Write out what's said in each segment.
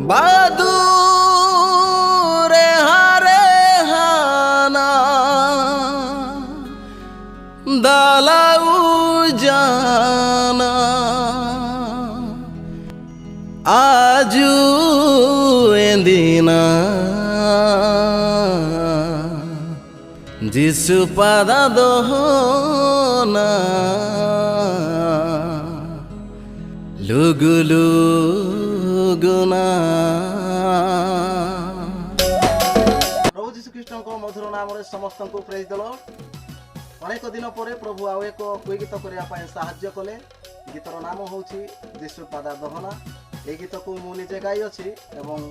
बादुरे हारे हाना दालाऊ जाना आजू एंदिना जिसु पादा दोना लुगु लुगुना। प्रभु जीशु ख्रीष्ट को मधुर नाम समस्त को प्रेज दल। अनेक दिन पर प्रभु आउ एक कुई गीत करने साहाय्य कले। गीतर नाम हूँ जीशु पादा दहना। ये गीत को मुझे गाई अच्छी एवं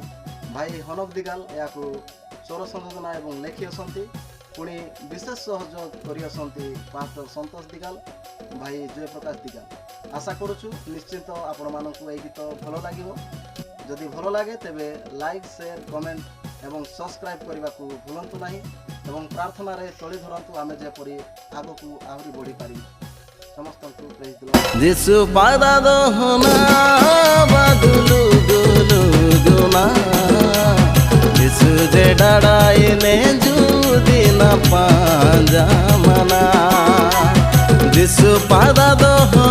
भाई हनक दिगाल या स्वर संयोजना और लेखी पुणी विशेष सहयोग कर पास्टर संतोष दिगाल भाई जयप्रकाश दिगाल। आशा करुचु निश्चित आपण मानक गीत भल लगे। जदि भल लगे तेबे लाइक शेयर कमेंट एवं सब्सक्राइब करने को भूलु ना एवं प्रार्थना रे तोली धरतु आमे जेपरी आगो को आहरी बढ़ी पारि। समस्त को प्रेज दिलो। जिसु पादा दहना बादुलु गुलु गुना जिसु जे डाडाइले जुदिना पांजा मना जिसु पादा दहना